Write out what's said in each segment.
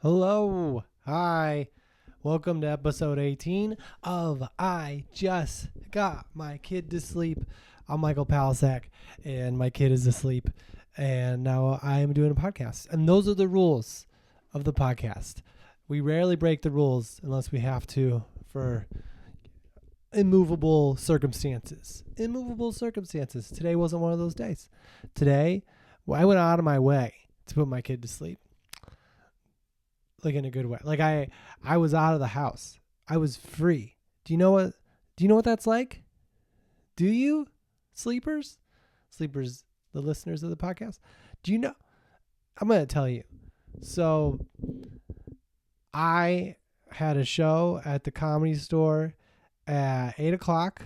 Hello. Hi. Welcome to episode 18 of I Just Got My Kid to Sleep. I'm Michael Palisak, and my kid is asleep. And now I am doing a podcast. And those are the rules of the podcast. We rarely break the rules unless we have to for immovable circumstances. Immovable circumstances. Today wasn't one of those days. Today, I went out of my way to put my kid to sleep. Like in a good way. Like I was out of the house. I was free. Do you know what that's like? Do you? Sleepers? Sleepers, the listeners of the podcast? Do you know? I'm going to tell you. So I had a show at the Comedy Store at 8 o'clock.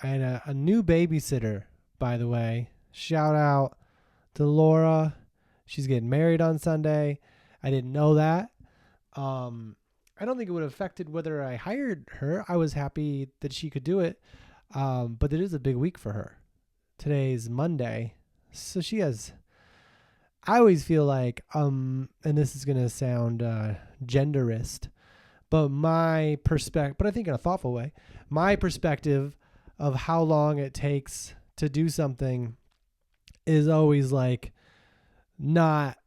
I had a new babysitter, by the way. Shout out to Laura. She's getting married on Sunday. I didn't know that. I don't think it would have affected whether I hired her. I was happy that she could do it. But it is a big week for her. Today's Monday. So she has, I always feel like, and this is going to sound, genderist, but but I think in a thoughtful way, my perspective of how long it takes to do something is always like not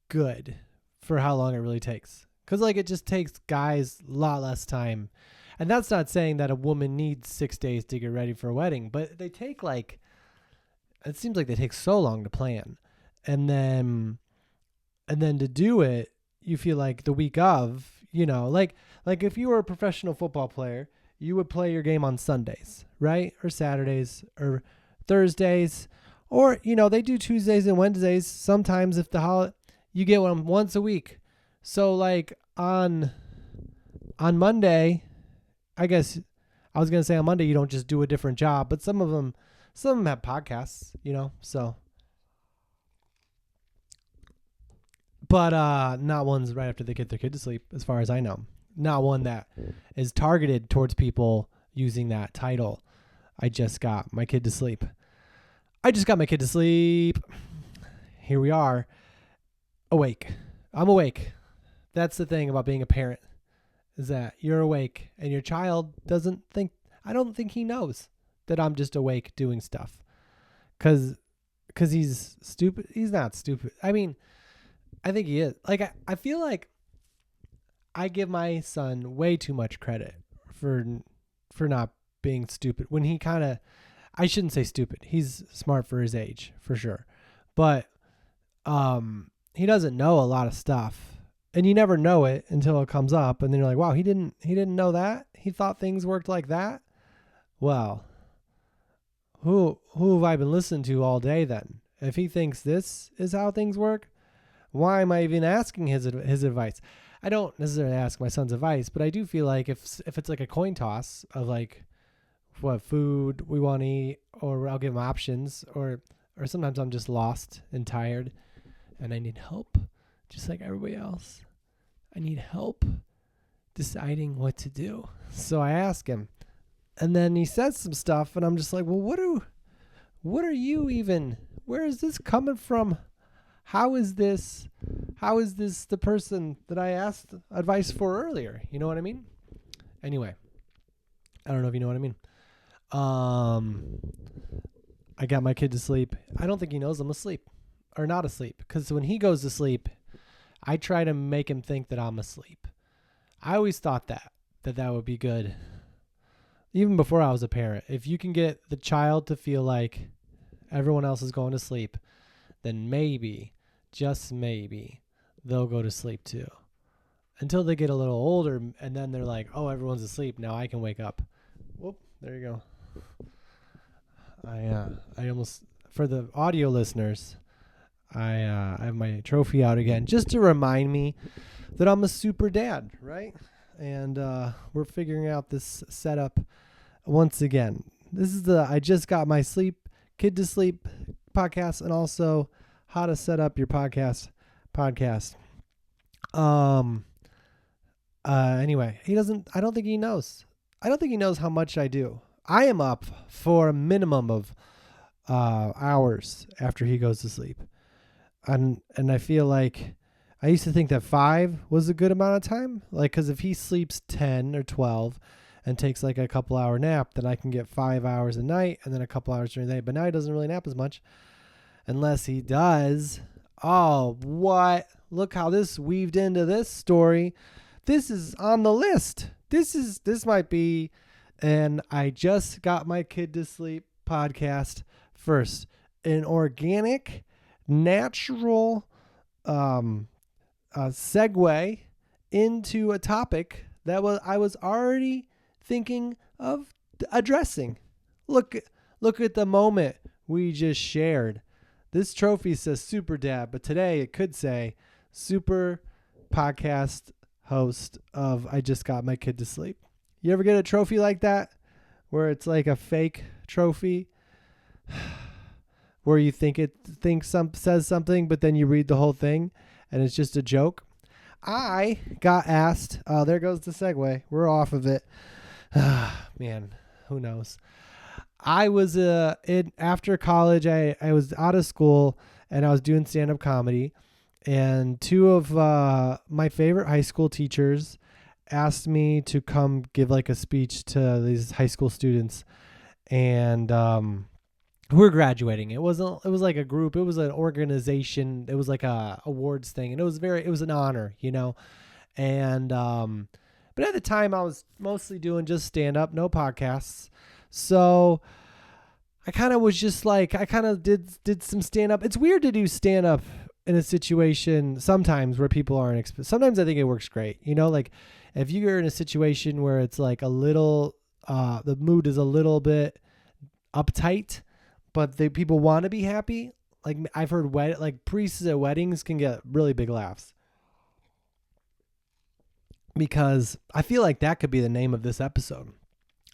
good for how long it really takes. Because, like, it just takes guys a lot less time. And that's not saying that a woman needs 6 days to get ready for a wedding. But they take, like, it seems like they take so long to plan. And then to do it, you feel like the week of, like if you were a professional football player, you would play your game on Sundays, right? Or Saturdays or Thursdays. Or, they do Tuesdays and Wednesdays. Sometimes if you get one once a week. So like on Monday, I guess I was going to say on Monday, you don't just do a different job, but some of them have podcasts, so, but, not ones right after they get their kid to sleep, as far as I know, not one that is targeted towards people using that title. I just got my kid to sleep. Here we are. Awake. I'm awake. That's the thing about being a parent, is that you're awake and your child I don't think he knows that I'm just awake doing stuff. Cause he's stupid. He's not stupid. I mean, I think he is. Like, I feel like I give my son way too much credit for not being stupid when he I shouldn't say stupid. He's smart for his age, for sure. But, he doesn't know a lot of stuff. And you never know it until it comes up, and then you're like, "Wow, he didn't know that? He thought things worked like that?" Well, who have I been listening to all day then? If he thinks this is how things work, why am I even asking his advice? I don't necessarily ask my son's advice, but I do feel like if it's like a coin toss of like what food we want to eat, or I'll give him options, or sometimes I'm just lost and tired and I need help. Just like everybody else, I need help deciding what to do. So I ask him, and then he says some stuff, and I'm just like, well, what are you even, where is this coming from? How is this the person that I asked advice for earlier? You know what I mean? Anyway, I don't know if you know what I mean. I got my kid to sleep. I don't think he knows I'm asleep or not asleep, because when he goes to sleep, I try to make him think that I'm asleep. I always thought that would be good. Even before I was a parent, if you can get the child to feel like everyone else is going to sleep, then maybe, just maybe, they'll go to sleep too. Until they get a little older, and then they're like, oh, everyone's asleep. Now I can wake up. Whoop, there you go. I almost, for the audio listeners, I have my trophy out again just to remind me that I'm a super dad, right? And we're figuring out this setup once again. This is the I Just Got My Kid to Sleep podcast, and also how to set up your podcast. Anyway, I don't think he knows. I don't think he knows how much I do. I am up for a minimum of hours after he goes to sleep. And I feel like I used to think that 5 was a good amount of time. Like, because if he sleeps 10 or 12 and takes like a couple hour nap, then I can get 5 hours a night and then a couple hours during the day. But now he doesn't really nap as much unless he does. Oh, what? Look how this weaved into this story. This is on the list. This might be an I just got my kid to sleep podcast first. An organic, natural segue into a topic that I was already thinking of addressing. Look at the moment we just shared. This trophy says Super Dad, but today it could say Super Podcast Host of I Just Got My Kid to Sleep. You ever get a trophy like that where it's like a fake trophy where you think it says something, but then you read the whole thing and it's just a joke? I got asked, oh, there goes the segue. We're off of it. Man, who knows? I was after college, I was out of school and I was doing stand-up comedy, and 2 of my favorite high school teachers asked me to come give like a speech to these high school students, and we're graduating. It was like a group. It was an organization. It was like a awards thing, and it was an honor, you know. And but at the time, I was mostly doing just stand-up, no podcasts. So I kind of was just like, I kind of did some stand-up. It's weird to do stand-up in a situation sometimes where people aren't, sometimes I think it works great. You know, like if you're in a situation where it's like a little, the mood is a little bit uptight, but people want to be happy. Like I've heard like priests at weddings can get really big laughs. Because I feel like that could be the name of this episode.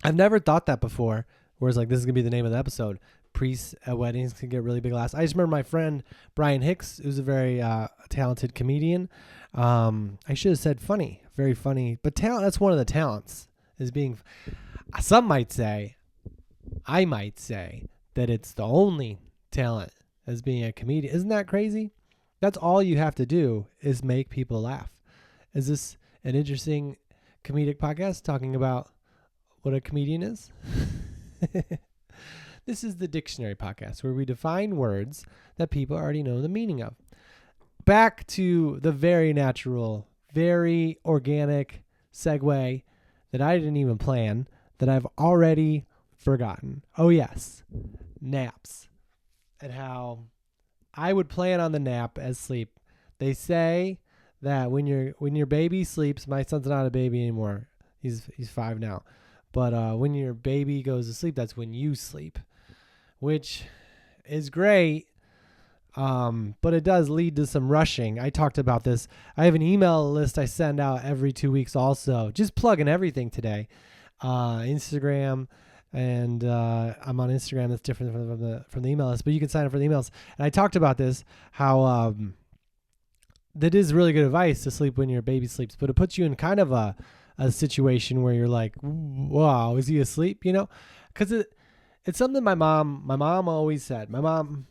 I've never thought that before, where it's like, this is going to be the name of the episode. Priests at weddings can get really big laughs. I just remember my friend Brian Hicks, who's a very talented comedian. I should have said funny, very funny. But talent, that's one of the talents, is being, some might say, I might say, that it's the only talent as being a comedian. Isn't that crazy? That's all you have to do is make people laugh. Is this an interesting comedic podcast talking about what a comedian is? This is the Dictionary Podcast, where we define words that people already know the meaning of. Back to the very natural, very organic segue that I didn't even plan, that I've already forgotten. Oh yes, naps. And how I would plan on the nap as sleep. They say that when your baby sleeps, my son's not a baby anymore. He's 5 now. But when your baby goes to sleep, that's when you sleep, which is great. But it does lead to some rushing. I talked about this. I have an email list I send out every 2 weeks also. Just plugging everything today. Instagram, and I'm on Instagram. That's different from the email list, but you can sign up for the emails. And I talked about this, how that is really good advice to sleep when your baby sleeps, but it puts you in kind of a situation where you're like, wow, is he asleep? You know, because it's something my mom always said. My mom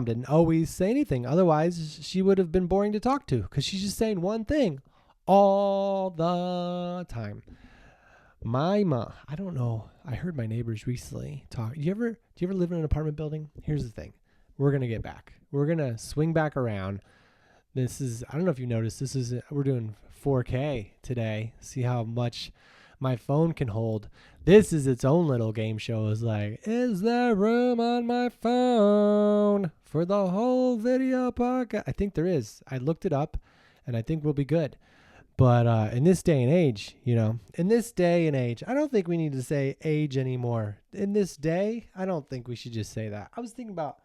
didn't always say anything. Otherwise, she would have been boring to talk to, because she's just saying one thing all the time. My mom, I don't know. I heard my neighbors recently talk. Do you ever live in an apartment building? Here's the thing. We're going to get back. We're going to swing back around. This is, I don't know if you noticed, we're doing 4K today. See how much my phone can hold. This is its own little game show. It's like, is there room on my phone for the whole video podcast? I think there is. I looked it up, and I think we'll be good. But in this day and age, I don't think we need to say age anymore. In this day, I don't think we should just say that. I was thinking about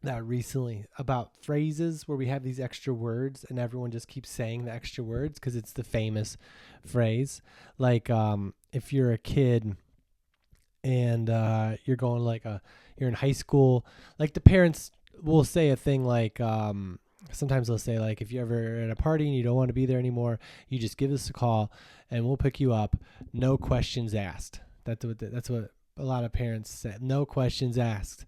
that recently, about phrases where we have these extra words and everyone just keeps saying the extra words because it's the famous phrase. Like if you're a kid and you're going you're in high school, like the parents will say a thing like, sometimes they'll say, like, if you're ever at a party and you don't want to be there anymore, you just give us a call and we'll pick you up. No questions asked. That's what a lot of parents say. No questions asked.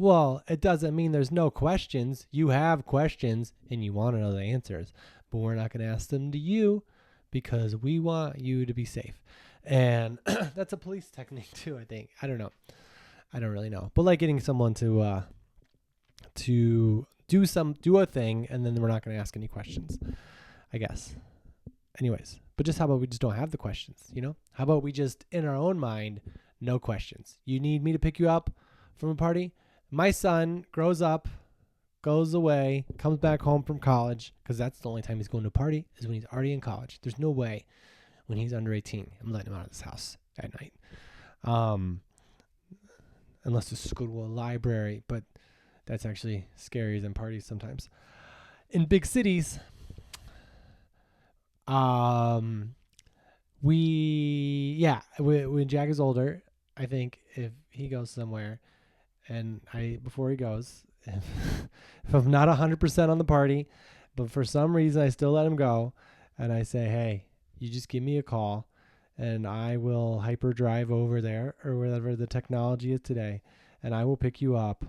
Well, it doesn't mean there's no questions. You have questions and you want to know the answers, but we're not going to ask them to you because we want you to be safe. And that's a police technique too, I think. I don't know. I don't really know. But like getting someone to do a thing and then we're not going to ask any questions, I guess. Anyways, but just how about we just don't have the questions, you know? How about we just in our own mind, no questions. You need me to pick you up from a party? My son grows up, goes away, comes back home from college, because that's the only time he's going to a party is when he's already in college. There's no way when he's under 18, I'm letting him out of this house at night. Unless it's to go to a library, but that's actually scarier than parties sometimes. In big cities, when Jack is older, I think if he goes somewhere, and before he goes, if I'm not 100% on the party, but for some reason I still let him go, and I say, hey, you just give me a call, and I will hyper drive over there, or whatever the technology is today, and I will pick you up.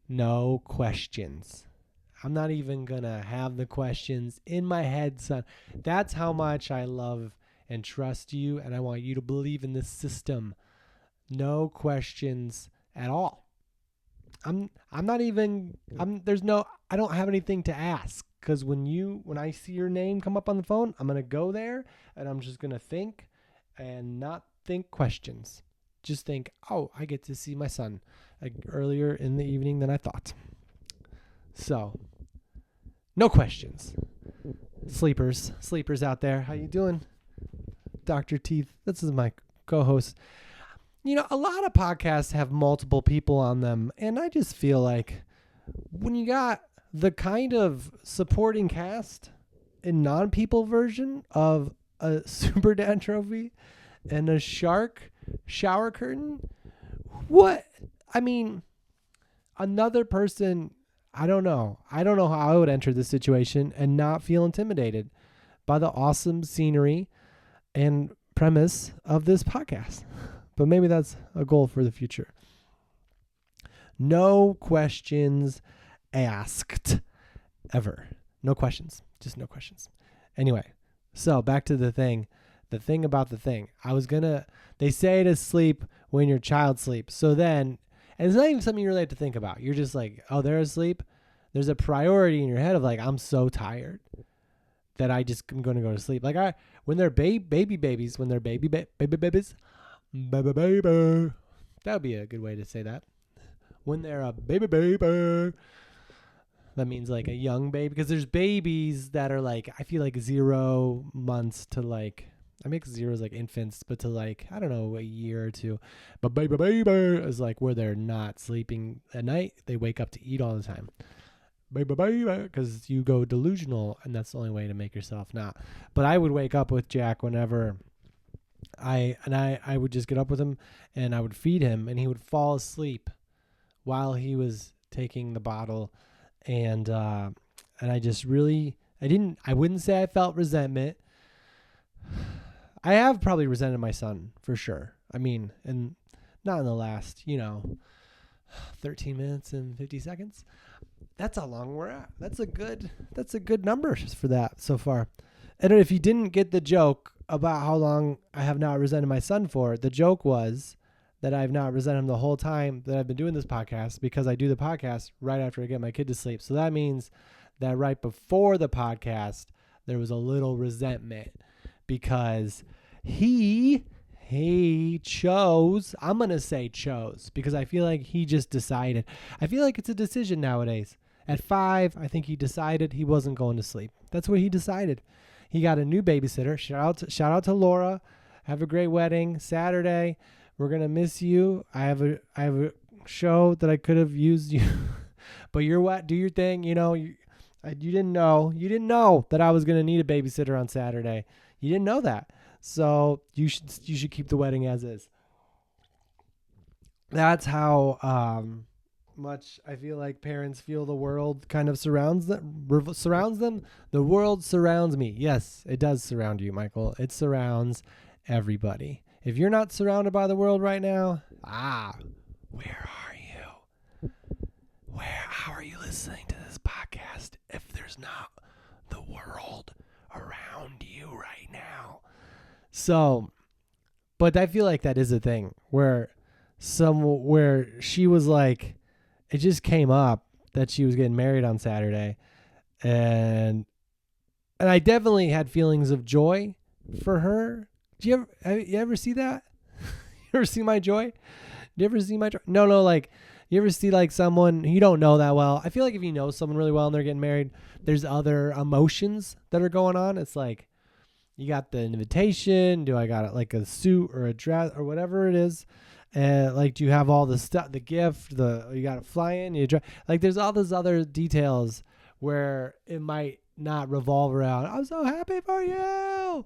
No questions. I'm not even going to have the questions in my head, son. That's how much I love and trust you, and I want you to believe in this system. No questions at all. I don't have anything to ask, because when I see your name come up on the phone, I'm going to go there and I'm just going to think and not think questions. Just think, oh, I get to see my son earlier in the evening than I thought. So, no questions. Sleepers out there, how you doing? Dr. Teeth, this is my co-host. You know, a lot of podcasts have multiple people on them, and I just feel like when you got the kind of supporting cast and non-people version of a Super Dad trophy and a shark shower curtain, another person, I don't know how I would enter this situation and not feel intimidated by the awesome scenery and premise of this podcast. But maybe that's a goal for the future. No questions asked ever. No questions. Just no questions. Anyway, so back to the thing. The thing about the thing. They say to sleep when your child sleeps. So then, and it's not even something you really have to think about. You're just like, oh, they're asleep. There's a priority in your head of like, I'm so tired that I'm going to go to sleep. Like when they're baby babies, when they're baby babies, baby. That would be a good way to say that. When they're a baby, that means like a young baby. Because there's babies that are like, I feel like 0 months to like, I make zeros like infants, but to like, I don't know, a year or two. But baby is like where they're not sleeping at night. They wake up to eat all the time. Baby, because you go delusional, and that's the only way to make yourself not. But I would wake up with Jack whenever I would just get up with him and I would feed him and he would fall asleep while he was taking the bottle. And I just really, I wouldn't say I felt resentment. I have probably resented my son for sure. I mean, and not in the last, 13 minutes and 50 seconds. That's how long we're at. That's a good number for that so far. And if you didn't get the joke about how long I have not resented my son for, the joke was that I've not resented him the whole time that I've been doing this podcast, because I do the podcast right after I get my kid to sleep. So that means that right before the podcast, there was a little resentment because he chose, I'm going to say chose, because I feel like he just decided. I feel like it's a decision nowadays. At 5, I think he decided he wasn't going to sleep. That's what he decided. He got a new babysitter. Shout out to Laura. Have a great wedding Saturday. We're gonna miss you. I have a show that I could have used you, but you're what? Do your thing. You didn't know that I was gonna need a babysitter on Saturday. You didn't know that, so you should keep the wedding as is. That's how much I feel like parents feel the world kind of surrounds them. The world surrounds me. Yes, it does surround you, Michael. It surrounds everybody. If you're not surrounded by the world right now, where are you? how are you listening to this podcast if there's not the world around you right now? So, but I feel like that is a thing where she was like, it just came up that she was getting married on Saturday, and I definitely had feelings of joy for her. You ever see that? You ever see my joy? Do you ever see my joy? No, like, you ever see like someone you don't know that well? I feel like if you know someone really well and they're getting married, there's other emotions that are going on. It's like, you got the invitation. Do I got it like a suit or a dress or whatever it is? And like, do you have all the stuff, the gift, you got to fly in, like, there's all those other details where it might not revolve around, I'm so happy for you.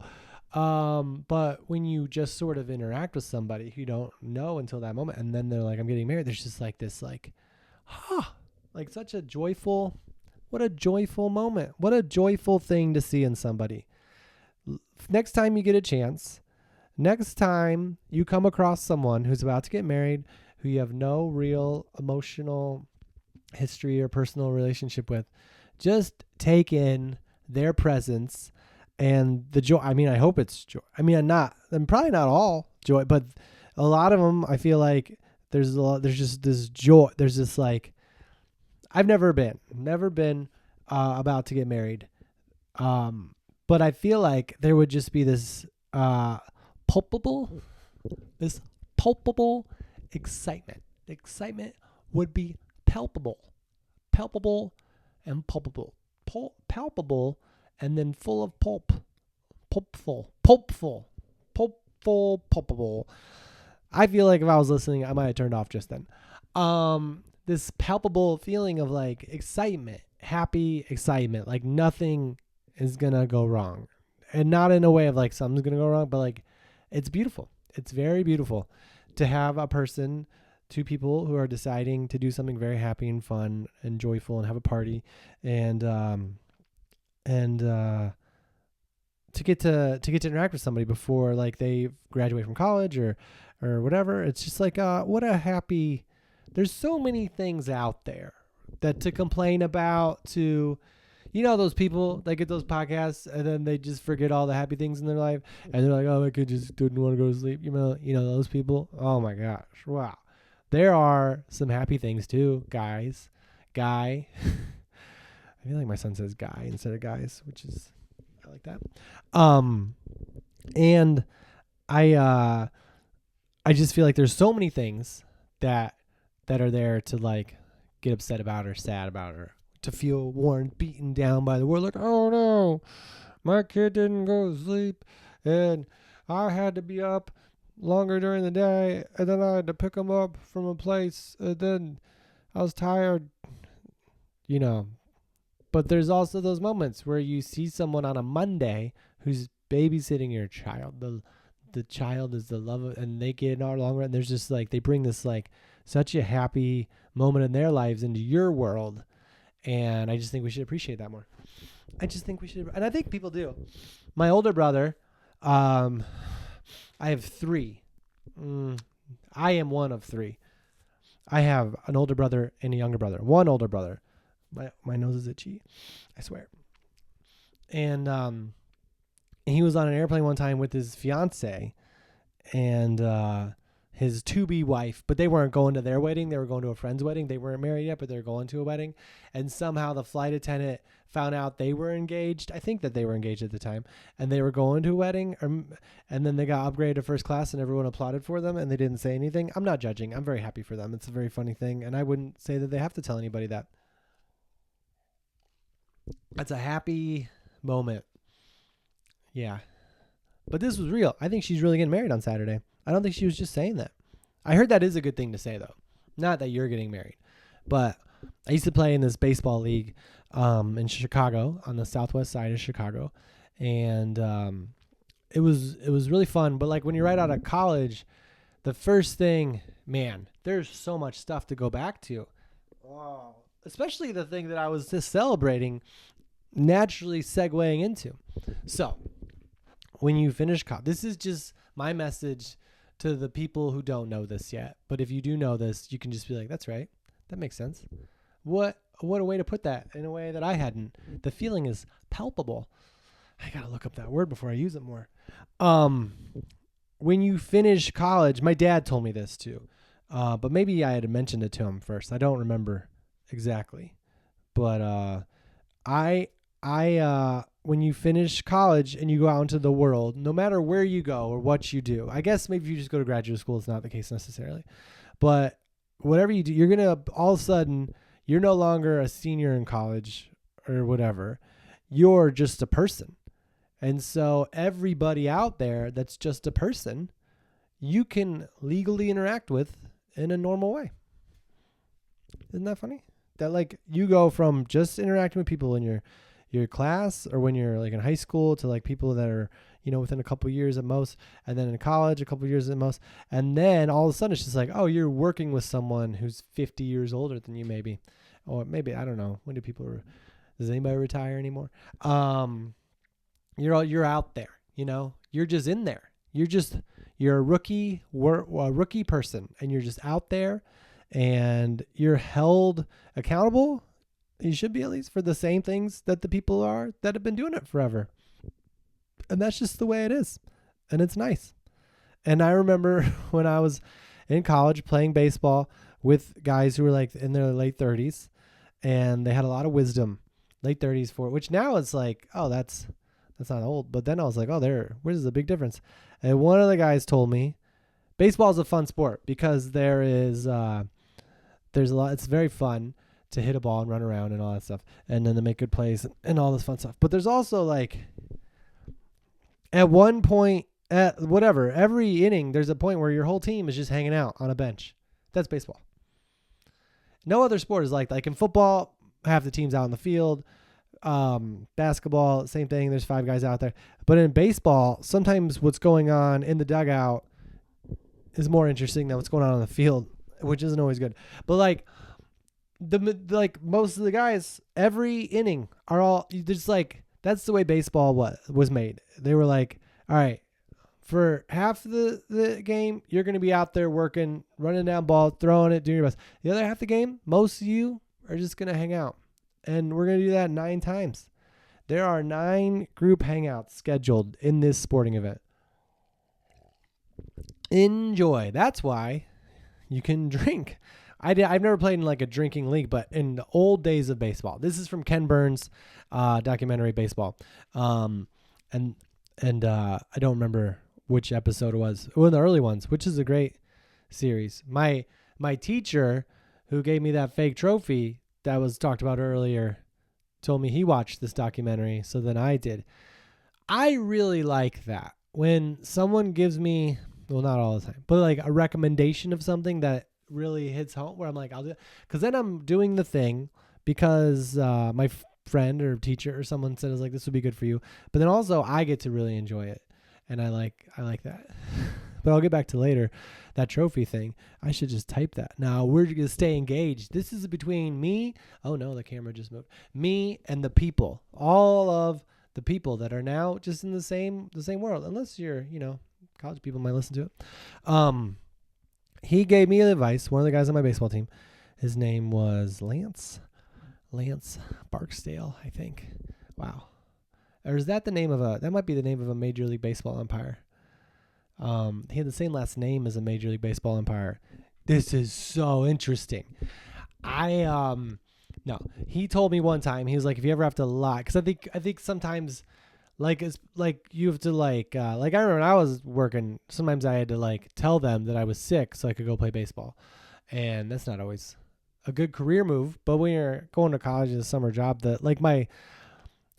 But when you just sort of interact with somebody who you don't know until that moment, and then they're like, I'm getting married, there's just like this, like, like such a joyful, what a joyful moment. What a joyful thing to see in somebody. Next time you get a chance, next time you come across someone who's about to get married, who you have no real emotional history or personal relationship with, just take in their presence and the joy. I mean, I hope it's joy. I mean, I'm probably not all joy, but a lot of them, I feel like there's just this joy. There's this, like, I've never been about to get married. But I feel like there would just be this palpable excitement. The excitement would be palpable and palpable, palpable, and then full of palpable. I feel like if I was listening, I might have turned off just then. This palpable feeling of like excitement, happy excitement, like nothing is gonna go wrong, and not in a way of like something's gonna go wrong, but like, it's beautiful. It's very beautiful to have two people who are deciding to do something very happy and fun and joyful and have a party, and to get to interact with somebody before like they graduate from college or whatever. It's just like, what a happy. There's so many things out there that to complain about, to, you know, those people that get those podcasts and then they just forget all the happy things in their life, and they're like, oh, my kid just didn't want to go to sleep. You know those people. Oh my gosh, wow. There are some happy things too, guys. Guy. I feel like my son says guy instead of guys, which is, I like that. And I just feel like there's so many things that are there to like get upset about or sad about, or to feel worn, beaten down by the world. Like, oh no, my kid didn't go to sleep and I had to be up longer during the day, and then I had to pick him up from a place, and then I was tired, you know. But there's also those moments where you see someone on a Monday who's babysitting your child. The child is the love of, and they get no longer, and there's just like, they bring this like such a happy moment in their lives into your world. And I just think we should appreciate that more. I just think we should, and I think people do. My older brother, I have three. I am one of three. I have an older brother and a younger brother. One older brother. My nose is itchy, I swear. And he was on an airplane one time with his fiance and his to-be wife, but they weren't going to their wedding. They were going to a friend's wedding. They weren't married yet, but they're going to a wedding. And somehow the flight attendant found out they were engaged. I think that they were engaged at the time, and they were going to a wedding. And then they got upgraded to first class, and everyone applauded for them, and they didn't say anything. I'm not judging. I'm very happy for them. It's a very funny thing, and I wouldn't say that they have to tell anybody that. That's a happy moment. Yeah. But this was real. I think she's really getting married on Saturday. I don't think she was just saying that. I heard that is a good thing to say, though. Not that you're getting married. But I used to play in this baseball league in Chicago, on the southwest side of Chicago. And it was really fun. But like when you're right out of college, the first thing, man, there's so much stuff to go back to. Wow. Especially the thing that I was just celebrating, naturally segueing into. So when you finish college, this is just my message to the people who don't know this yet. But if you do know this, you can just be like, that's right. That makes sense. What a way to put that in a way that I hadn't. The feeling is palpable. I gotta look up that word before I use it more. When you finish college, my dad told me this too, but maybe I had mentioned it to him first. I don't remember exactly, but when you finish college and you go out into the world, no matter where you go or what you do, I guess maybe if you just go to graduate school, it's not the case necessarily, but whatever you do, you're gonna all of a sudden you're no longer a senior in college or whatever. You're just a person. And so everybody out there that's just a person, you can legally interact with in a normal way. Isn't that funny? That like you go from just interacting with people in your class or when you're like in high school to like people that are, within a couple of years at most, and then in college a couple of years at most. And then all of a sudden it's just like, oh, you're working with someone who's 50 years older than you maybe. Or maybe, I don't know. When do does anybody retire anymore? You're out there, you're just in there. You're a rookie person, and you're just out there, and you're held accountable. You should be, at least, for the same things that the people are that have been doing it forever. And that's just the way it is. And it's nice. And I remember when I was in college playing baseball with guys who were like in their late 30s, and they had a lot of wisdom, late 30s which now it's like, oh, that's not old. But then I was like, oh, where's the big difference? And one of the guys told me, baseball is a fun sport because there's a lot. It's very fun to hit a ball and run around and all that stuff, and then to make good plays and all this fun stuff. But there's also like, at one point, at whatever, every inning, there's a point where your whole team is just hanging out on a bench. That's baseball. No other sport is like in football, half the team's out in the field. Basketball, same thing. There's 5 guys out there. But in baseball, sometimes what's going on in the dugout is more interesting than what's going on the field, which isn't always good. But like most of the guys, every inning are all just like, that's the way baseball was made. They were like, all right, for half the game, you're going to be out there working, running down ball, throwing it, doing your best. The other half of the game, most of you are just going to hang out. And we're going to do that 9 times. There are 9 group hangouts scheduled in this sporting event. Enjoy. That's why you can drink. I've never played in like a drinking league, but in the old days of baseball, this is from Ken Burns' documentary Baseball. And I don't remember which episode it was. One of the early ones, which is a great series. My teacher, who gave me that fake trophy that was talked about earlier, told me he watched this documentary, so then I did. I really like that. When someone gives me, well, not all the time, but like a recommendation of something that really hits home, where I'm like, I'll do it. Because then I'm doing the thing because my friend or teacher or someone said, like, this would be good for you. But then also I get to really enjoy it. And I like that. But I'll get back to later. That trophy thing, I should just type that. Now we're going to stay engaged. This is between me. Oh no, the camera just moved. Me and the people. All of the people that are now just in the same world. Unless you're, college people might listen to it. He gave me advice. One of the guys on my baseball team, his name was Lance Barksdale, I think. Wow. Or is that that might be the name of a Major League Baseball umpire. He had the same last name as a Major League Baseball umpire. This is so interesting. No, he told me one time, he was like, if you ever have to lie, because I think sometimes, like, it's like you have to I remember when I was working, sometimes I had to tell them that I was sick so I could go play baseball, and that's not always a good career move. But when you're going to college as a summer job,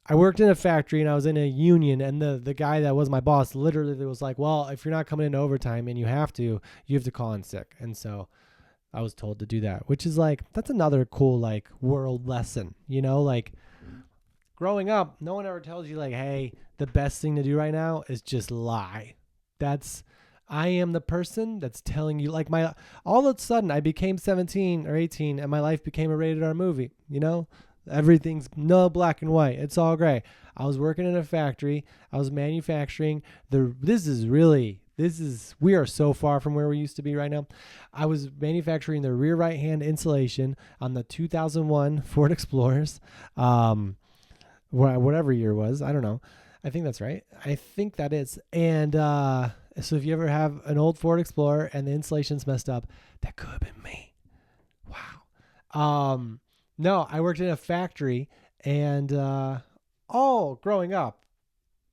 I worked in a factory and I was in a union, and the guy that was my boss literally was like, well, if you're not coming into overtime and you have to call in sick. And so I was told to do that, which is that's another cool world lesson, growing up, no one ever tells you hey, the best thing to do right now is just lie. I am the person that's telling you, all of a sudden I became 17 or 18 and my life became a rated R movie, Everything's no black and white. It's all gray. I was working in a factory. I was manufacturing. This is really we are so far from where we used to be right now. I was manufacturing the rear right hand insulation on the 2001 Ford Explorers, whatever year it was. I don't know. I think that's right. I think that is. And so if you ever have an old Ford Explorer and the insulation's messed up, that could have been me. Wow. No, I worked in a factory, and growing up,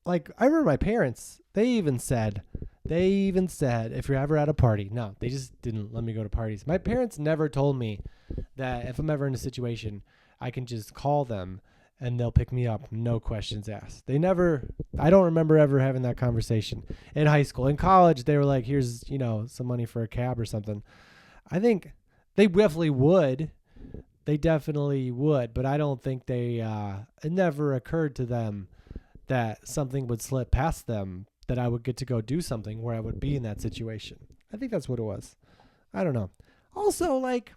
like I remember my parents, they even said, if you're ever at a party, no, they just didn't let me go to parties. My parents never told me that if I'm ever in a situation, I can just call them and they'll pick me up, no questions asked. I don't remember ever having that conversation in high school. In college, they were like, here's, some money for a cab or something. I think they definitely would. But I don't think it never occurred to them that something would slip past them, that I would get to go do something where I would be in that situation. I think that's what it was. I don't know. Also, like,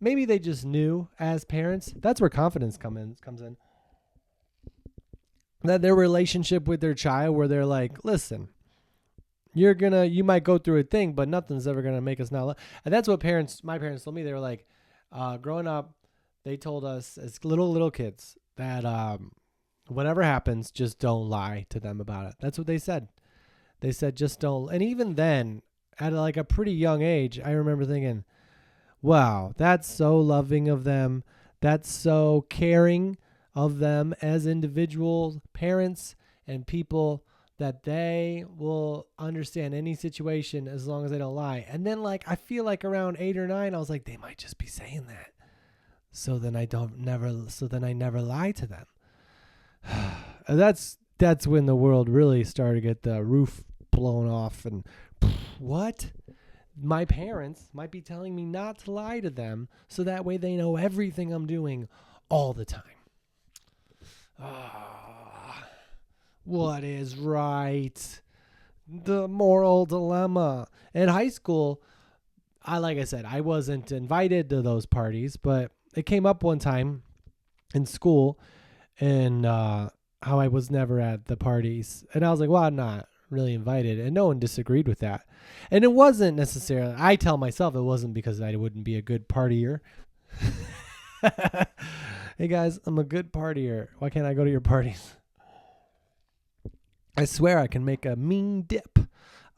maybe they just knew as parents. That's where confidence comes in. That their relationship with their child, where they're like, listen, you might go through a thing, but nothing's ever going to make us not. And that's what my parents told me. They were like, growing up, they told us as little kids that whatever happens, just don't lie to them about it. That's what they said. They said, just don't. And even then, at like a pretty young age, I remember thinking, wow, that's so loving of them. That's so caring of them as individual parents and people, that they will understand any situation as long as they don't lie. And then, like, I feel like around 8 or 9, I was like, they might just be saying that. So then I never lie to them. That's when the world really started to get the roof blown off. And what? My parents might be telling me not to lie to them, so that way they know everything I'm doing all the time. What is right? The moral dilemma. In high school, like I said, I wasn't invited to those parties, but it came up one time in school, and how I was never at the parties. And I was like, well, I'm not really invited. And no one disagreed with that. And it wasn't necessarily, I tell myself it wasn't because I wouldn't be a good partier. Hey guys, I'm a good partier. Why can't I go to your parties? I swear I can make a mean dip.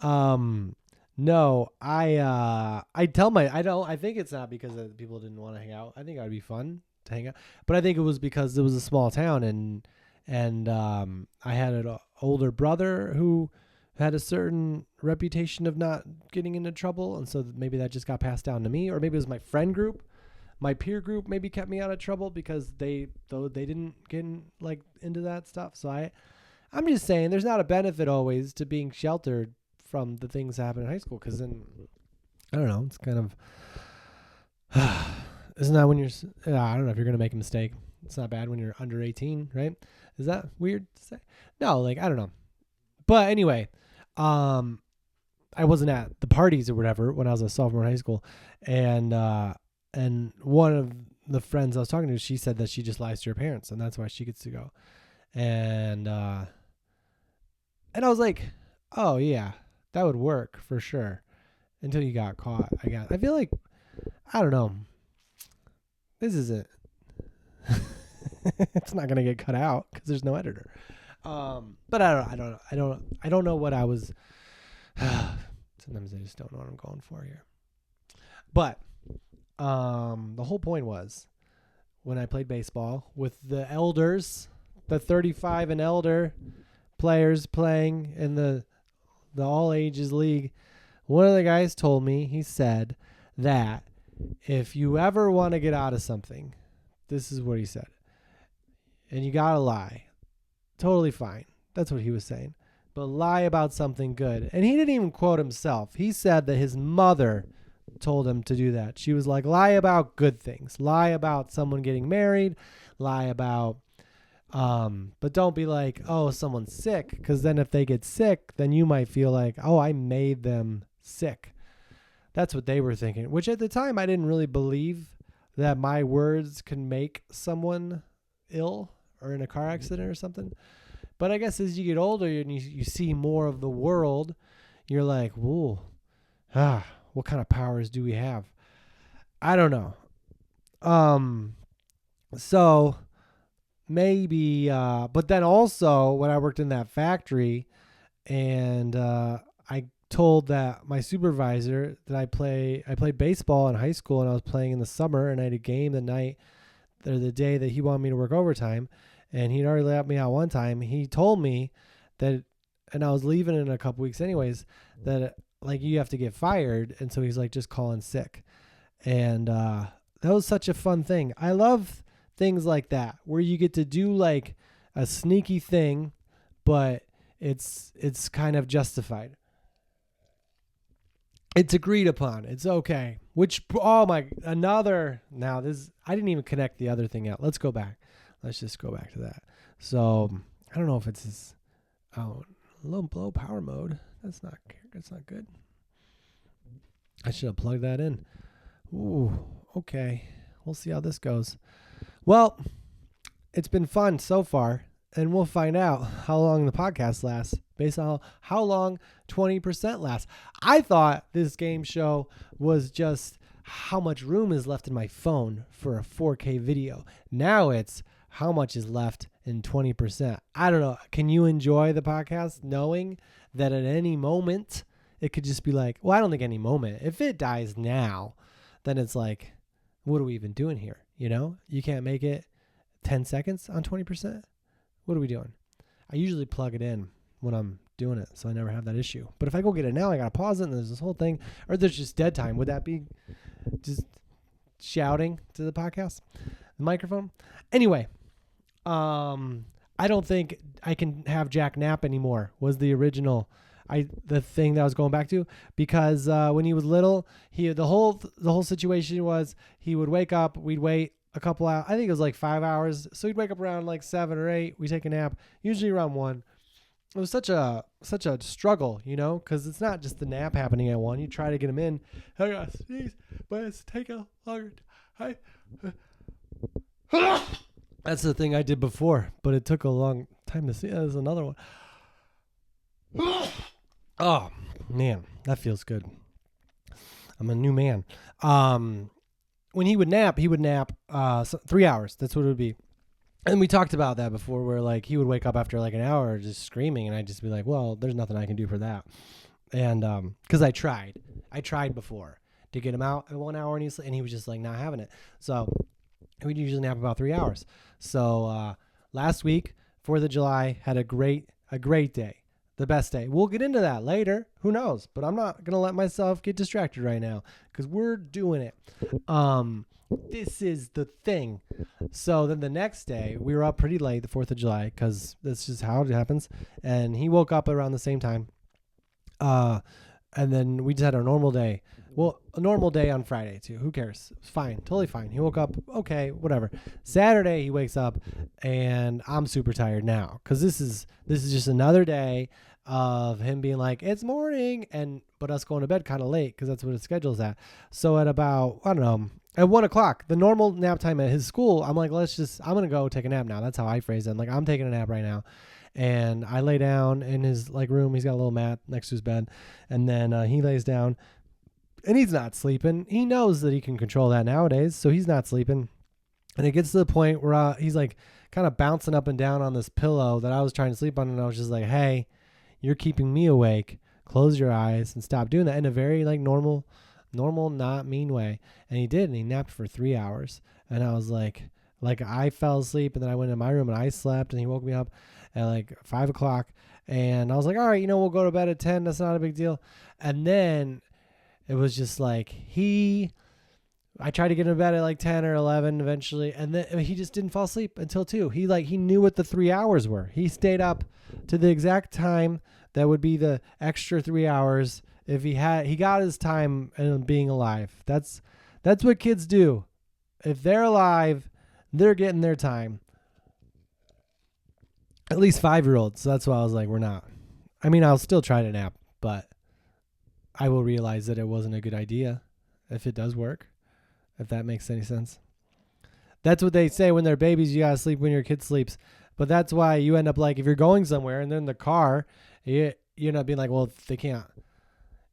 No, I think it's not because people didn't want to hang out. I think it would be fun to hang out, but I think it was because it was a small town, and I had an older brother who had a certain reputation of not getting into trouble, and so maybe that just got passed down to me, or maybe it was my friend group, my peer group maybe kept me out of trouble because they didn't get into that stuff. So I'm just saying there's not a benefit always to being sheltered from the things that happen in high school, because then, I don't know, it's kind of, isn't that when I don't know if you're going to make a mistake. It's not bad when you're under 18, right? Is that weird to say? No, I don't know. But anyway, I wasn't at the parties or whatever when I was a sophomore in high school. And one of the friends I was talking to, she said that she just lies to her parents, and that's why she gets to go. And I was like, oh yeah, that would work for sure, until you got caught. I feel like, I don't know. This isn't. It's not gonna get cut out because there's no editor. But I don't know what I was. Sometimes I just don't know what I'm going for here. But the whole point was, when I played baseball with the elders, the 35 and elder players playing in the all ages league, one of the guys told me, he said that if you ever want to get out of something, this is what he said, and you gotta lie, totally fine. That's what he was saying. But lie about something good. And he didn't even quote himself. He said that his mother told him to do that. She was like, lie about good things. Lie about someone getting married. Lie about, but don't be like, oh, someone's sick. Because then if they get sick, then you might feel like, oh, I made them sick. That's what they were thinking. Which at the time, I didn't really believe that my words can make someone ill or in a car accident or something. But I guess as you get older and you see more of the world, you're like, whoa, what kind of powers do we have? I don't know. So maybe, but then also when I worked in that factory and I told that my supervisor that I played baseball in high school and I was playing in the summer and I had a game the night or the day that he wanted me to work overtime and he'd already let me out one time. He told me that, and I was leaving in a couple weeks anyways, that like you have to get fired. And so he's like, just call in sick. And that was such a fun thing. I love things like that where you get to do like a sneaky thing, but it's kind of justified. It's agreed upon. It's okay. Which, now this, I didn't even connect the other thing out. Let's go back. Let's just go back to that. So I don't know if it's low power mode. That's not good. I should have plugged that in. Ooh, okay. We'll see how this goes. Well, it's been fun so far, and we'll find out how long the podcast lasts based on how long 20% lasts. I thought this game show was just how much room is left in my phone for a 4K video. Now it's how much is left in 20%. I don't know. Can you enjoy the podcast knowing that at any moment it could just be like, well, I don't think any moment. If it dies now, then it's like, what are we even doing here? You know, you can't make it 10 seconds on 20%. What are we doing? I usually plug it in when I'm doing it, so I never have that issue. But if I go get it now, I got to pause it, and there's this whole thing. Or there's just dead time. Would that be just shouting to the podcast? The microphone? Anyway, I don't think I can have Jack nap anymore, was the original the thing that I was going back to, because when he was little, the whole situation was he would wake up, we'd wait a couple hours, I think it was like 5 hours, so he'd wake up around like 7 or 8, we take a nap, usually around 1. It was such a struggle, you know, because it's not just the nap happening at 1. You try to get him in, I gotta sneeze, but it's taking longer time. That's the thing I did before, but it took a long time to see. There's another one. Oh, man, that feels good. I'm a new man. When he would nap 3 hours. That's what it would be. And we talked about that before, where like he would wake up after like an hour just screaming, and I'd just be like, well, there's nothing I can do for that. And because I tried before to get him out at 1 hour, and he was just like not having it. So we'd usually nap about 3 hours. So last week, 4th of July, had a great day. The best day. We'll get into that later. Who knows? But I'm not going to let myself get distracted right now because we're doing it. This is the thing. So then the next day, we were up pretty late, the 4th of July, because that's just how it happens. And he woke up around the same time. And then we just had our normal day. Well, a normal day on Friday, too. Who cares? It's fine. Totally fine. He woke up. Okay, whatever. Saturday, he wakes up, and I'm super tired now because this is just another day of him being like, it's morning, but us going to bed kind of late because that's what his schedule's at. So at about, I don't know, at 1 o'clock, the normal nap time at his school, I'm like, I'm going to go take a nap now. That's how I phrase it. I'm like, I'm taking a nap right now. And I lay down in his like room. He's got a little mat next to his bed. And then he lays down. And he's not sleeping. He knows that he can control that nowadays, so he's not sleeping. And it gets to the point where he's like kind of bouncing up and down on this pillow that I was trying to sleep on, and I was just like, hey, you're keeping me awake. Close your eyes and stop doing that in a very like normal, not mean way. And he did, and he napped for 3 hours. And I was like I fell asleep, and then I went in my room and I slept, and he woke me up at like 5 o'clock. And I was like, all right, we'll go to bed at 10. That's not a big deal. And then it was just like I tried to get him to bed at like 10 or 11 eventually, and then he just didn't fall asleep until 2. He knew what the 3 hours were. He stayed up to the exact time that would be the extra 3 hours if he got his time in being alive. That's what kids do. If they're alive, they're getting their time. At least 5-year-olds. So that's why I was like, we're not. I mean, I'll still try to nap, but I will realize that it wasn't a good idea if it does work, if that makes any sense. That's what they say when they're babies. You got to sleep when your kid sleeps. But that's why you end up like, if you're going somewhere and they're in the car, you're not being like, well, they can't.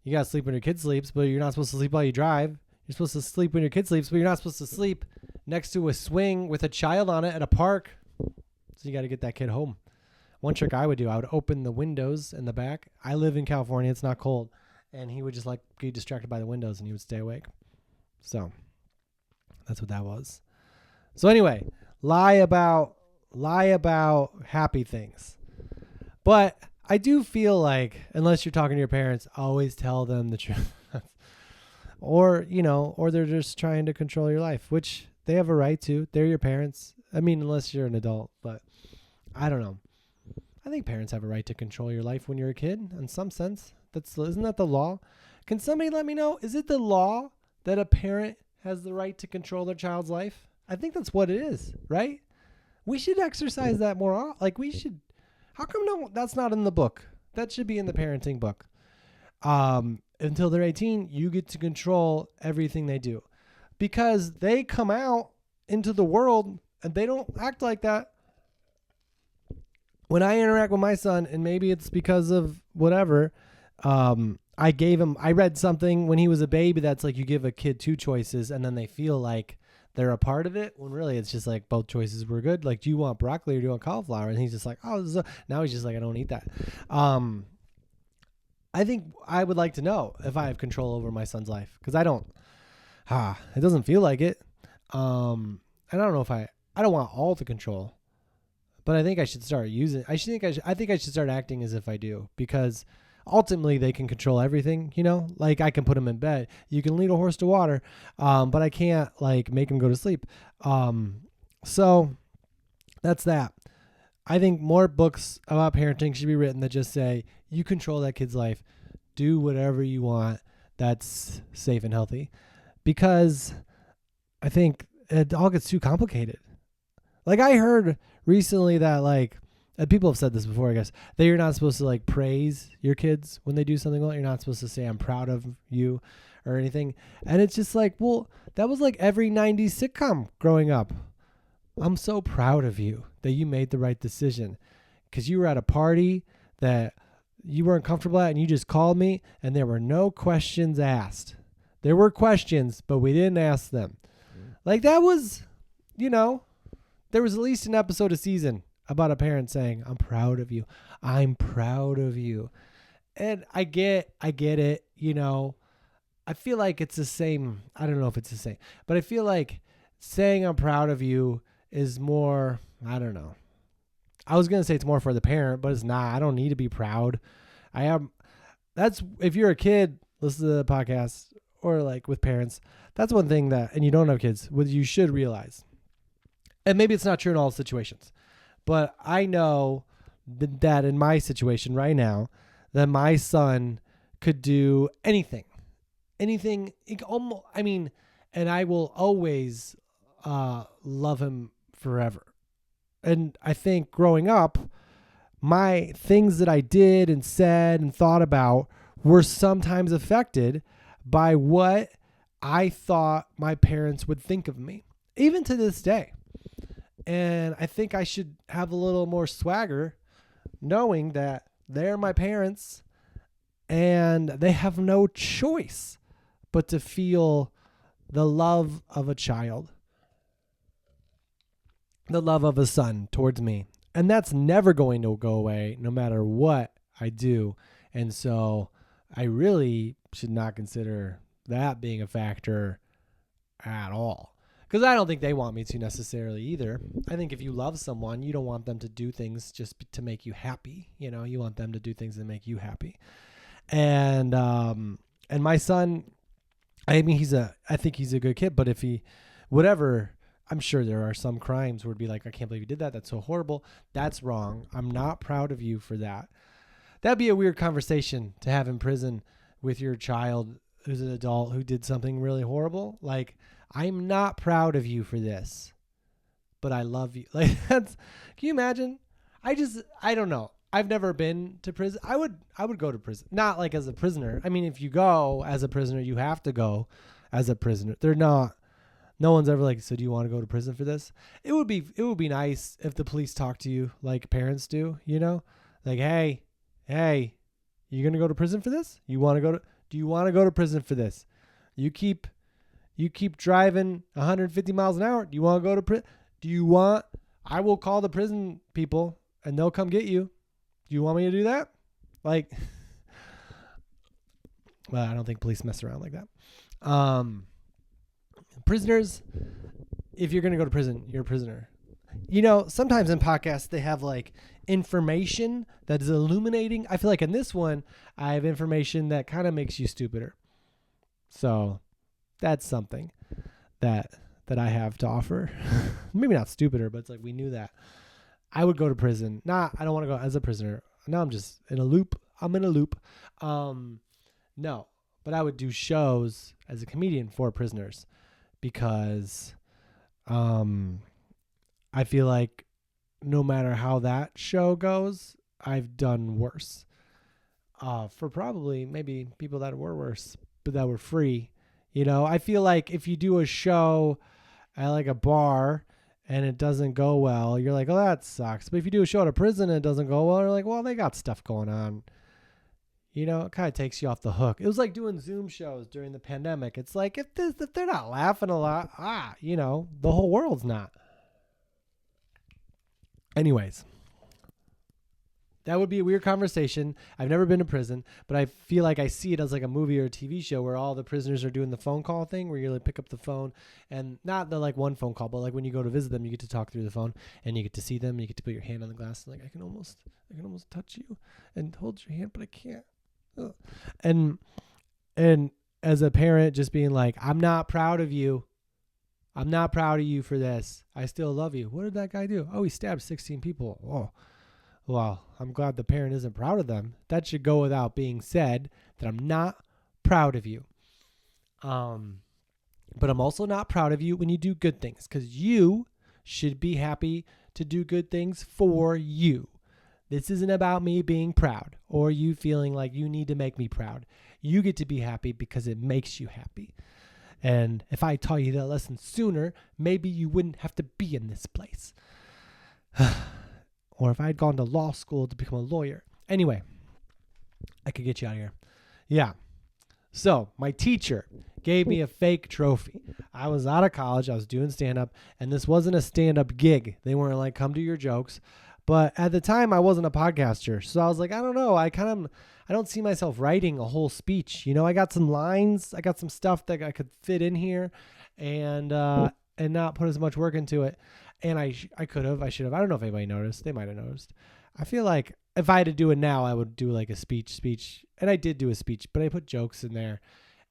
You got to sleep when your kid sleeps, but you're not supposed to sleep while you drive. You're supposed to sleep when your kid sleeps, but you're not supposed to sleep next to a swing with a child on it at a park. So you got to get that kid home. One trick I would do, I would open the windows in the back. I live in California. It's not cold. And he would just like be distracted by the windows and he would stay awake. So that's what that was. So anyway, lie about happy things. But I do feel like, unless you're talking to your parents, always tell them the truth. Or they're just trying to control your life, which they have a right to. They're your parents. I mean, unless you're an adult, but I don't know. I think parents have a right to control your life when you're a kid in some sense. Isn't that the law? Can somebody let me know? Is it the law that a parent has the right to control their child's life? I think that's what it is, right? We should exercise that more. Like we should. How come that's not in the book? That should be in the parenting book. Until they're 18, you get to control everything they do. Because they come out into the world and they don't act like that. When I interact with my son, and maybe it's because of whatever, I read something when he was a baby that's like you give a kid two choices and then they feel like they're a part of it, when really it's just like both choices were good. Like, do you want broccoli or do you want cauliflower? And he's just like, now he's just like, I don't eat that. I think I would like to know if I have control over my son's life, because I don't. It doesn't feel like it. And I don't know if I don't want all the control, but I think I should start using. I think I should start acting as if I do, because ultimately they can control everything. Like I can put them in bed. You can lead a horse to water, but I can't like make him go to sleep. So that's that. I think more books about parenting should be written that just say, you control that kid's life. Do whatever you want that's safe and healthy. Because I think it all gets too complicated. Like I heard recently that like, and people have said this before, I guess, that you're not supposed to like praise your kids when they do something well. You're not supposed to say, I'm proud of you or anything. And it's just like, well, that was like every 90s sitcom growing up. I'm so proud of you that you made the right decision, because you were at a party that you weren't comfortable at and you just called me and there were no questions asked. There were questions, but we didn't ask them. Like that was, there was at least an episode a season about a parent saying, I'm proud of you. I'm proud of you. And I get it. I feel like it's the same. I don't know if it's the same, but I feel like saying I'm proud of you is more, I don't know. I was going to say it's more for the parent, but it's not. I don't need to be proud. If you're a kid, listen to the podcast or like with parents, that's one thing and you don't have kids, what you should realize. And maybe it's not true in all situations, but I know that in my situation right now, that my son could do anything, and I will always love him forever. And I think growing up, my things that I did and said and thought about were sometimes affected by what I thought my parents would think of me, even to this day. And I think I should have a little more swagger, knowing that they're my parents and they have no choice but to feel the love of a child, the love of a son towards me. And that's never going to go away no matter what I do. And so I really should not consider that being a factor at all. Because I don't think they want me to necessarily either. I think if you love someone, you don't want them to do things just to make you happy. You want them to do things that make you happy. And my son, I think he's a good kid, but if I'm sure there are some crimes where it'd be like, I can't believe you did that. That's so horrible. That's wrong. I'm not proud of you for that. That'd be a weird conversation to have in prison with your child who's an adult who did something really horrible. Like, I'm not proud of you for this, but I love you. Like can you imagine? I don't know. I've never been to prison. I would go to prison. Not like as a prisoner. I mean, if you go as a prisoner, you have to go as a prisoner. They're not No one's ever like, so do you want to go to prison for this? It would be nice if the police talk to you like parents do, you know? Like, hey, you going to go to prison for this? Do you want to go to prison for this? You keep driving 150 miles an hour. Do you want to go to prison? I will call the prison people and they'll come get you. Do you want me to do that? Like, well, I don't think police mess around like that. Prisoners, if you're going to go to prison, you're a prisoner. You know, sometimes in podcasts, they have like information that is illuminating. I feel like in this one, I have information that kind of makes you stupider. So that's something that I have to offer. Maybe not stupider, but it's like we knew that. I would go to prison. I don't want to go as a prisoner. Now I'm just in a loop. I'm in a loop. No, but I would do shows as a comedian for prisoners because I feel like no matter how that show goes, I've done worse. For probably maybe people that were worse, but that were free. You know, I feel like if you do a show at like a bar and it doesn't go well, you're like, oh, that sucks. But if you do a show at a prison and it doesn't go well, you're like, well, they got stuff going on. You know, it kind of takes you off the hook. It was like doing Zoom shows during the pandemic. It's like if they're not laughing a lot, you know, the whole world's not. Anyways, that would be a weird conversation. I've never been to prison, but I feel like I see it as like a movie or a TV show where all the prisoners are doing the phone call thing where you like pick up the phone and not the like one phone call, but like when you go to visit them, you get to talk through the phone and you get to see them. And you get to put your hand on the glass. And like, I can almost touch you and hold your hand, but I can't. Ugh. And as a parent, just being like, I'm not proud of you. I'm not proud of you for this. I still love you. What did that guy do? Oh, he stabbed 16 people. Oh, well, I'm glad the parent isn't proud of them. That should go without being said that I'm not proud of you. But I'm also not proud of you when you do good things because you should be happy to do good things for you. This isn't about me being proud or you feeling like you need to make me proud. You get to be happy because it makes you happy. And if I taught you that lesson sooner, maybe you wouldn't have to be in this place. Or if I had gone to law school to become a lawyer. Anyway, I could get you out of here. Yeah. So my teacher gave me a fake trophy. I was out of college. I was doing stand-up. And this wasn't a stand-up gig. They weren't like, come do your jokes. But at the time, I wasn't a podcaster. So I was like, I don't know. I don't see myself writing a whole speech. You know, I got some lines. I got some stuff that I could fit in here and not put as much work into it. And I should have. I don't know if anybody noticed. They might have noticed. I feel like if I had to do it now, I would do like a speech. And I did do a speech, but I put jokes in there.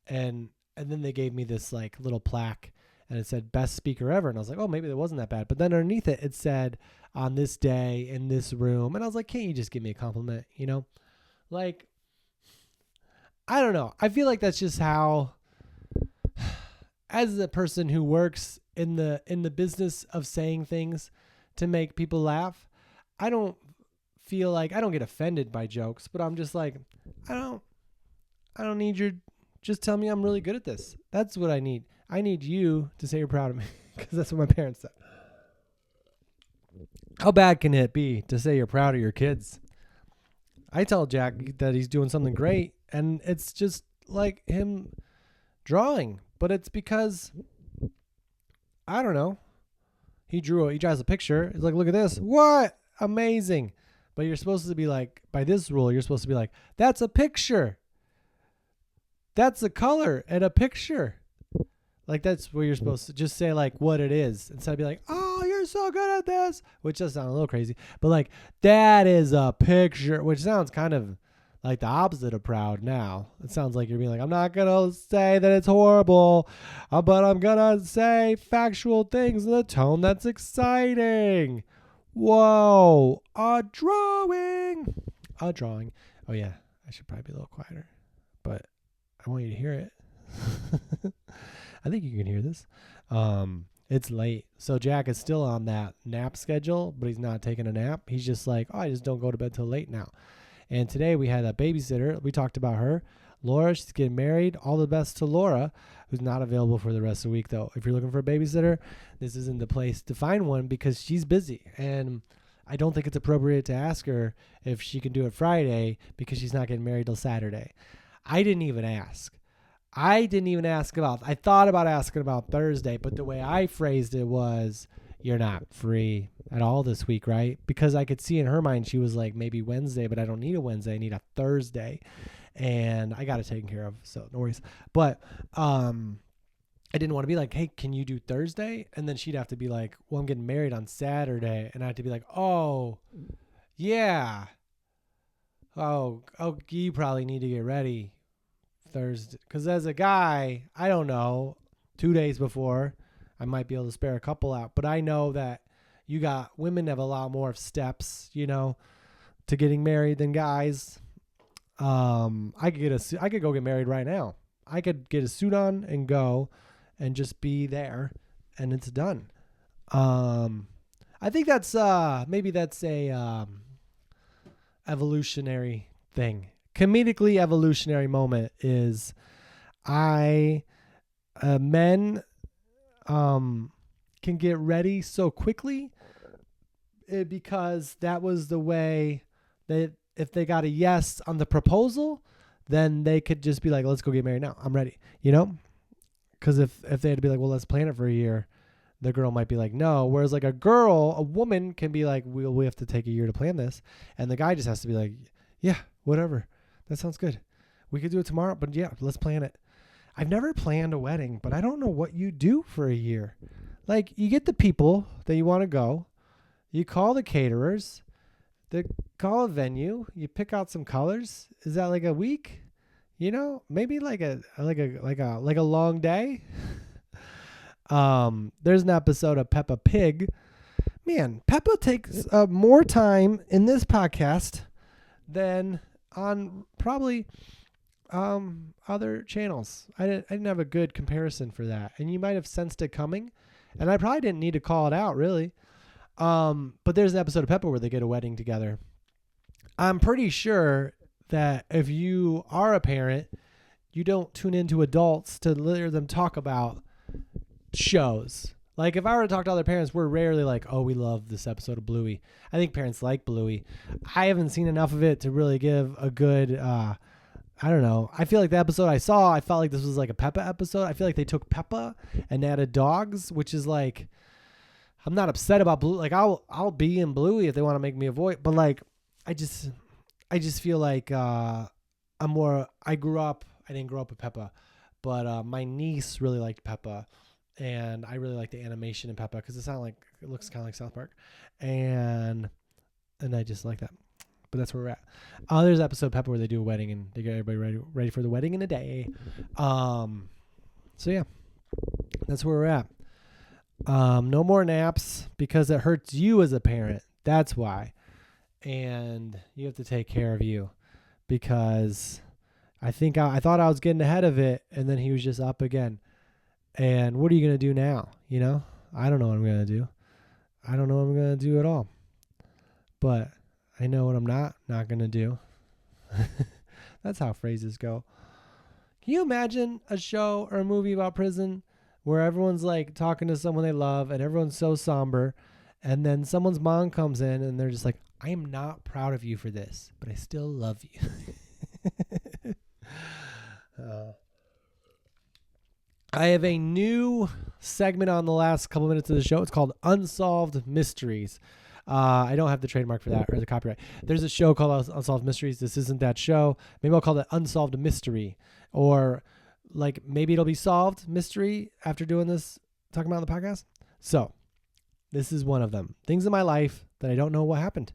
And then they gave me this like little plaque and it said best speaker ever. And I was like, oh, maybe that wasn't that bad. But then underneath it, it said on this day in this room. And I was like, can't you just give me a compliment? You know, like, I don't know. I feel like that's just how, as a person who works in the business of saying things to make people laugh, I don't feel like I don't get offended by jokes, but I'm just like, I don't need your, just tell me I'm really good at this. That's what I need. I need you to say you're proud of me because that's what my parents said. How bad can it be to say you're proud of your kids? I tell Jack that he's doing something great and it's just like him drawing, but it's because I don't know. He draws a picture. He's like, look at this. What? Amazing. But you're supposed to be like, by this rule, you're supposed to be like, that's a picture. That's a color and a picture. Like that's where you're supposed to just say like what it is instead of be like, oh, you're so good at this, which does sound a little crazy. But like, that is a picture, which sounds kind of like the opposite of proud now. It sounds like you're being like, I'm not going to say that it's horrible, but I'm going to say factual things in a tone that's exciting. Whoa, a drawing. Oh, yeah, I should probably be a little quieter, but I want you to hear it. I think you can hear this. It's late. So Jack is still on that nap schedule, but he's not taking a nap. He's just like, oh, I just don't go to bed till late now. And today we had a babysitter. We talked about her Laura, she's getting married. All the best to Laura, who's not available for the rest of the week, though. If you're looking for a babysitter, this isn't the place to find one because she's busy. And I don't think it's appropriate to ask her if she can do it Friday because she's not getting married till Saturday. I didn't even ask. I thought about asking about Thursday, but the way I phrased it was, you're not free at all this week, right? Because I could see in her mind, she was like, maybe Wednesday, but I don't need a Wednesday. I need a Thursday. And I got it taken care of, so no worries. But I didn't want to be like, hey, can you do Thursday? And then she'd have to be like, well, I'm getting married on Saturday. And I had to be like, oh, yeah. Oh, you probably need to get ready Thursday. Because as a guy, I don't know, 2 days before, I might be able to spare a couple out. But I know that women have a lot more steps, to getting married than guys. I could go get married right now. I could get a suit on and go and just be there and it's done. I think that's maybe that's a evolutionary thing. Comedically evolutionary moment is men can get ready so quickly because that was the way that if they got a yes on the proposal, then they could just be like, let's go get married now. I'm ready, Because if they had to be like, well, let's plan it for a year, the girl might be like, no. Whereas like a woman can be like, we have to take a year to plan this. And the guy just has to be like, yeah, whatever. That sounds good. We could do it tomorrow, but yeah, let's plan it. I've never planned a wedding, but I don't know what you do for a year. Like you get the people that you want to go. You call the caterers. Call a venue, you pick out some colors. Is that like a week? Maybe like a long day. There's an episode of Peppa Pig. Man, Peppa takes more time in this podcast than on probably other channels. I didn't have a good comparison for that, and you might have sensed it coming, and I probably didn't need to call it out really. But there's an episode of Peppa where they get a wedding together. I'm pretty sure that if you are a parent, you don't tune into adults to hear them talk about shows. Like if I were to talk to other parents, we're rarely like, oh, we love this episode of Bluey. I think parents like Bluey. I haven't seen enough of it to really give a good, I don't know. I feel like the episode I saw, I felt like this was like a Peppa episode. I feel like they took Peppa and added dogs, which is like, I'm not upset about Blue. Like I'll be in Bluey if they want to make me a voice, but like I just feel like I didn't grow up with Peppa, but my niece really liked Peppa, and I really like the animation in Peppa because it looks kind of like South Park, and I just like that. But that's where we're at. There's an episode of Peppa where they do a wedding and they get everybody ready for the wedding in a day. So yeah, that's where we're at. No more naps because it hurts you as a parent. That's why. And you have to take care of you because I think I thought I was getting ahead of it and then he was just up again. And what are you going to do now? I don't know what I'm going to do. I don't know what I'm going to do at all. But I know what I'm not going to do. That's how phrases go. Can you imagine a show or a movie about prison where everyone's like talking to someone they love and everyone's so somber, and then someone's mom comes in and they're just like, I am not proud of you for this, but I still love you. I have a new segment on the last couple minutes of the show. It's called Unsolved Mysteries. I don't have the trademark for that or the copyright. There's a show called Unsolved Mysteries. This isn't that show. Maybe I'll call it Unsolved Mystery, or like maybe it'll be solved mystery after doing this, talking about on the podcast. So this is one of them. Things in my life that I don't know what happened.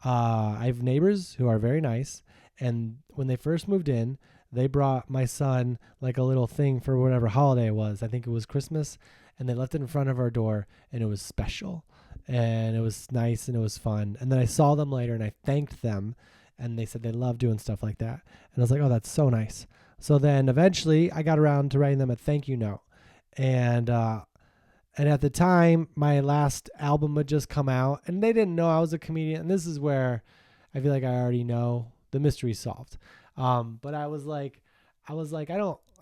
I have neighbors who are very nice. And when they first moved in, they brought my son like a little thing for whatever holiday it was. I think it was Christmas. And they left it in front of our door and it was special. And it was nice and it was fun. And then I saw them later and I thanked them. And they said they love doing stuff like that. And I was like, oh, that's so nice. So then eventually I got around to writing them a thank you note. And at the time, my last album had just come out. And they didn't know I was a comedian. And this is where I feel like I already know the mystery solved. But I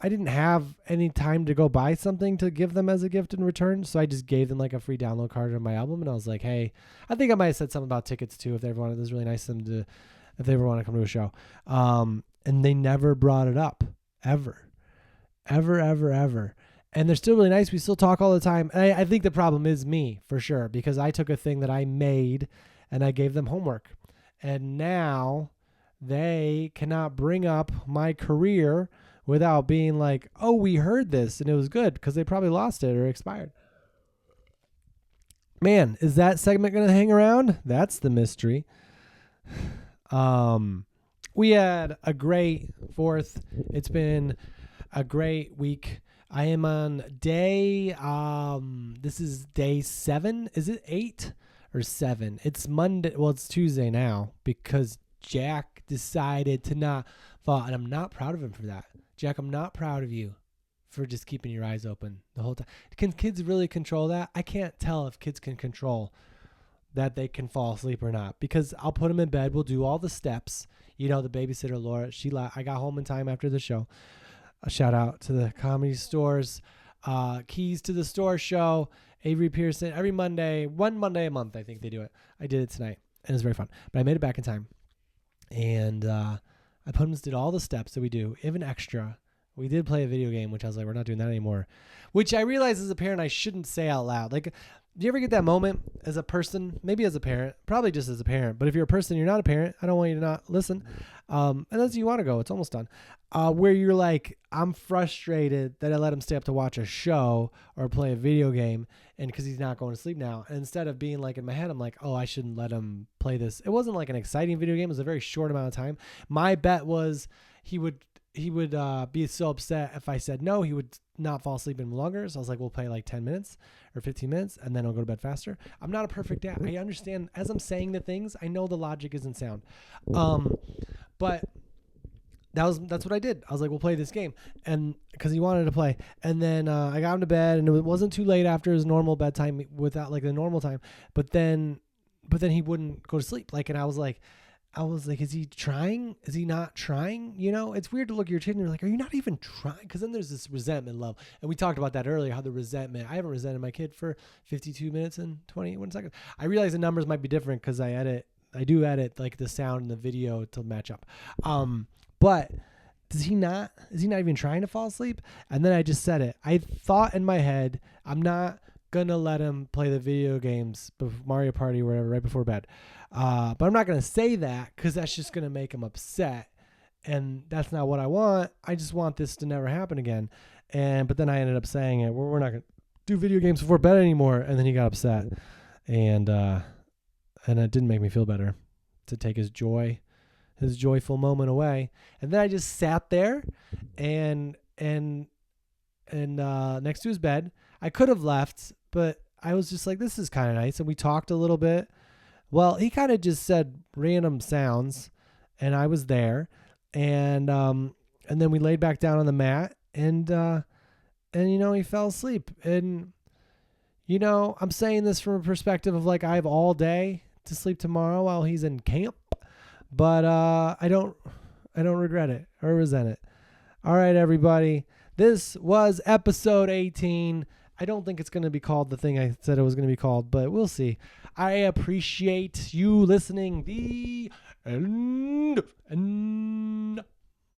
didn't have any time to go buy something to give them as a gift in return. So I just gave them like a free download card of my album. And I was like, hey, I think I might have said something about tickets too. If they ever wanted, it was really nice of them to, if they ever want to come to a show. And they never brought it up ever. And they're still really nice. We still talk all the time. And I think the problem is me for sure, because I took a thing that I made and I gave them homework. And now they cannot bring up my career without being like, oh, we heard this and it was good, because they probably lost it or expired. Man, is that segment going to hang around? That's the mystery. We had a great 4th. It's been a great week. I am on day, this is day 7. Is it 8 or 7? It's Monday. Well, it's Tuesday now, because Jack decided to not fall, and I'm not proud of him for that. Jack, I'm not proud of you for just keeping your eyes open the whole time. Can kids really control that? I can't tell if kids can control that they can fall asleep or not, because I'll put them in bed. We'll do all the steps. You know, the babysitter, Laura, I got home in time after the show. A shout out to the Comedy Stores, Keys to the Store show, Avery Pearson, every Monday, one Monday a month, I think they do it. I did it tonight, and it was very fun. But I made it back in time. And I put them, did all the steps that we do, even extra. We did play a video game, which I was like, we're not doing that anymore. Which I realized as a parent I shouldn't say out loud. Like, do you ever get that moment as a person, maybe as a parent, probably just as a parent, but if you're a person, you're not a parent, I don't want you to not listen. And as you want to go, it's almost done. Where you're like, I'm frustrated that I let him stay up to watch a show or play a video game, and because he's not going to sleep now. And instead of being like in my head, I'm like, oh, I shouldn't let him play this. It wasn't like an exciting video game. It was a very short amount of time. My bet was he would be so upset if I said no, he would not fall asleep any longer. So I was like, we'll play like 10 minutes or 15 minutes and then I'll go to bed faster. I'm not a perfect dad. I understand as I'm saying the things, I know the logic isn't sound. But that's what I did. I was like, we'll play this game. And because he wanted to play. And then I got him to bed, and it wasn't too late after his normal bedtime without like the normal time. But then he wouldn't go to sleep. Like, and I was like, is he trying? Is he not trying? You know, it's weird to look at your kid and you're like, are you not even trying? Because then there's this resentment love. And we talked about that earlier, how the resentment, I haven't resented my kid for 52 minutes and 21 seconds. I realize the numbers might be different because I do edit like the sound and the video to match up. But is he not even trying to fall asleep? And then I just said it. I thought in my head, I'm not going to let him play the video games, Mario Party or whatever, right before bed. But I'm not going to say that because that's just going to make him upset. And that's not what I want. I just want this to never happen again. But then I ended up saying it. We're not going to do video games before bed anymore. And then he got upset. And it didn't make me feel better to take his joyful moment away. And then I just sat there and next to his bed. I could have left, but I was just like, this is kind of nice. And we talked a little bit. Well, he kind of just said random sounds, and I was there. And then we laid back down on the mat, and he fell asleep. And I'm saying this from a perspective of like I have all day to sleep tomorrow while he's in camp, but I don't regret it or resent it. All right, everybody. This was episode 18. I don't think it's going to be called the thing I said it was going to be called, but we'll see. I appreciate you listening. The end.